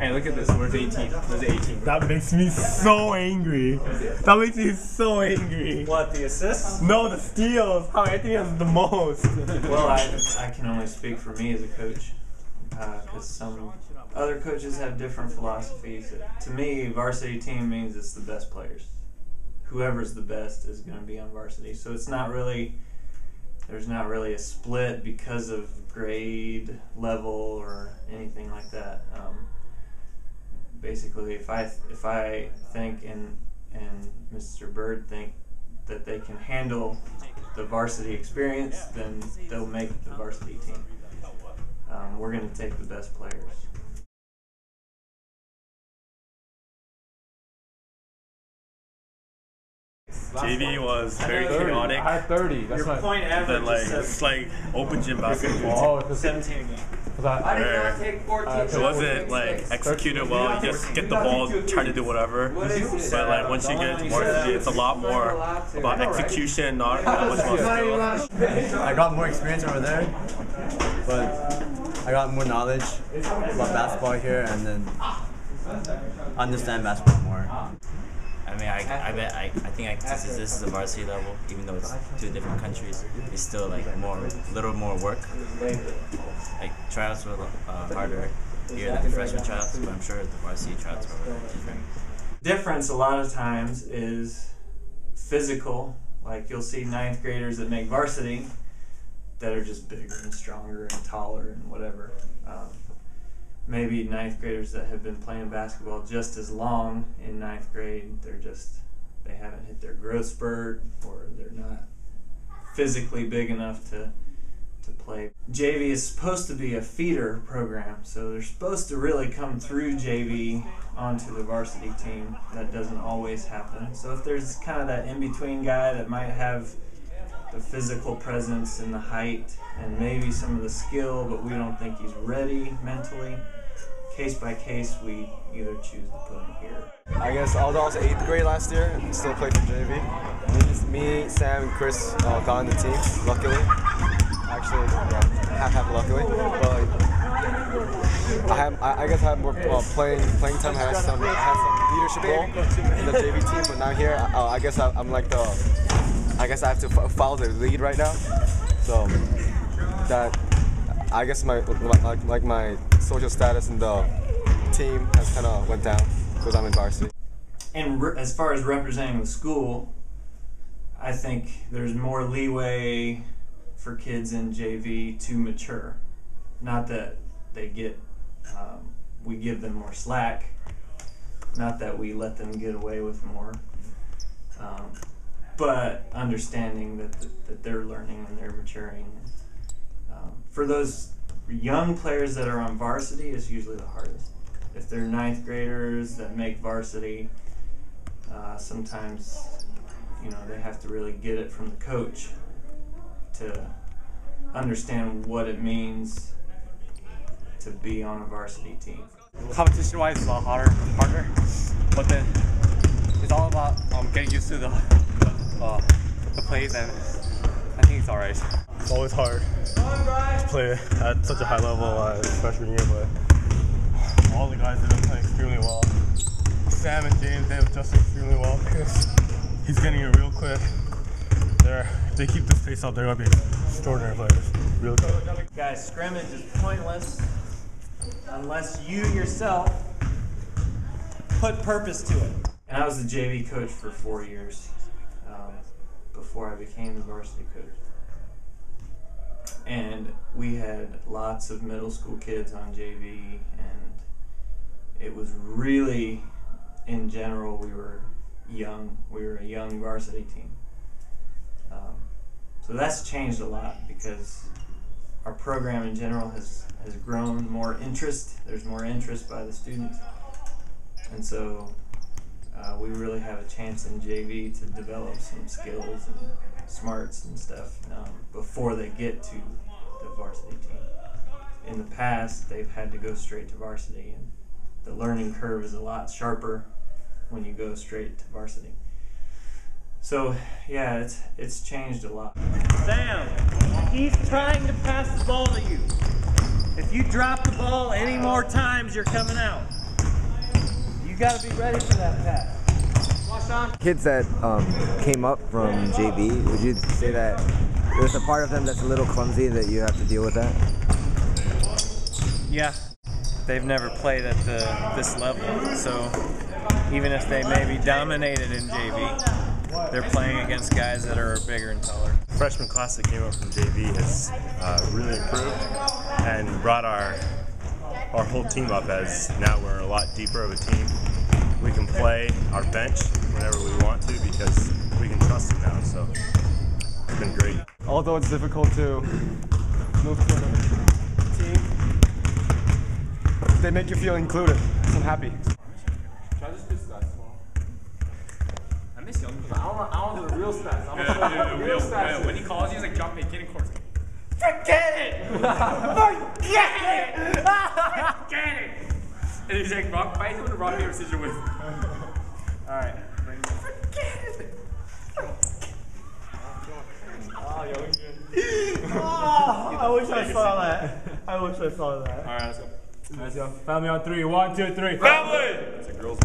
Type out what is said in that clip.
Hey, look at this. Where's 18? Where's 18? That makes me so angry. That makes me so angry. What, the assists? No, the steals. How Anthony has the most. Well, I can only speak for me as a coach, because some other coaches have different philosophies. To me, varsity team means it's the best players. Whoever's the best is going to be on varsity. So it's not really, there's not really a split because of grade level or anything like that. Basically, if I think and Mr. Bird think that they can handle the varsity experience, then they'll make the varsity team. We're going to take the best players. JV was very chaotic. I had 30. That's Your point average is it's like open gym basketball. Oh, it's 17 a game. I did not take 14. It wasn't like executed well. You just get the ball, try to do whatever. But like once you get to varsity, it's a lot more about execution, not much about skill. I got more experience over there, but I got more knowledge about basketball here, and then understand basketball more. I mean, I think since this is a varsity level, even though it's two different countries, it's still like little more work. Like tryouts were harder here than the freshman tryouts, but I'm sure the varsity tryouts were different. Difference a lot of times is physical. Like you'll see 9th graders that make varsity that are just bigger and stronger and taller and whatever. Maybe 9th graders that have been playing basketball just as long in 9th grade, they haven't hit their growth spurt, or they're not physically big enough to play. JV is supposed to be a feeder program, so they're supposed to really come through JV onto the varsity team. That doesn't always happen. So if there's kind of that in-between guy that might have the physical presence and the height and maybe some of the skill, but we don't think he's ready mentally, case by case, we either choose to put him here. I guess I was also 8th grade last year and still played for JV. Me, Sam, and Chris got on the team, luckily. Actually, yeah, half luckily. But I guess I have more playing time. I had some leadership role in the JV team, but now here, I guess I'm like I guess I have to follow the lead right now. So that I guess my social status in the team has kind of went down because I'm in varsity. And as far as representing the school, I think there's more leeway for kids in JV to mature. Not that they get, we give them more slack. Not that we let them get away with more. But understanding that they're learning and they're maturing. For those young players that are on varsity, it's usually the hardest. If they're 9th graders that make varsity, sometimes they have to really get it from the coach to understand what it means to be on a varsity team. Competition-wise, it's a lot harder, but then it's all about getting used to the plays, and I think it's alright. It's always hard to play at such a high level freshman year, but all the guys have been playing extremely well. Sam and James, they have adjusted extremely well because he's getting it real quick. If they keep this pace up, they're going to be extraordinary players, real quick. Guys, scrimmage is pointless unless you yourself put purpose to it. And I was the JV coach for 4 years before I became the varsity coach. And we had lots of middle school kids on JV, and it was really, in general, we were young. We were a young varsity team. So that's changed a lot because our program in general has grown more interest. There's more interest by the students. And so we really have a chance in JV to develop some skills and smarts and stuff before they get to the varsity team. In the past, they've had to go straight to varsity, and the learning curve is a lot sharper when you go straight to varsity. So yeah, it's changed a lot. Sam, he's trying to pass the ball to you. If you drop the ball any more times, you're coming out. gotta be ready for that pass. Kids that came up from JV, would you say that there's a part of them that's a little clumsy that you have to deal with that? Yeah, they've never played at this level, so even if they may be dominated in JV, they're playing against guys that are bigger and taller. Freshman class that came up from JV has really improved and brought our whole team up, as now we're a lot deeper of a team. We can play our bench whenever we want to because we can trust them now, so it's been great. Although it's difficult to move to another team, they make you feel included. So I'm happy. Should I just do stats tomorrow? I miss young people. I want to do the real stats. I want to do the real stats. When he calls you, he's like, jump in, get in court. Forget it! Forget it! Forget it! And he's like, rock, fight him in a rock, paper, scissors with. Alright. Forget it! I wish I saw that. I wish I saw that. Alright, let's go. Let's go. Family on 3. 1, 2, 3. Family! It's a girl's.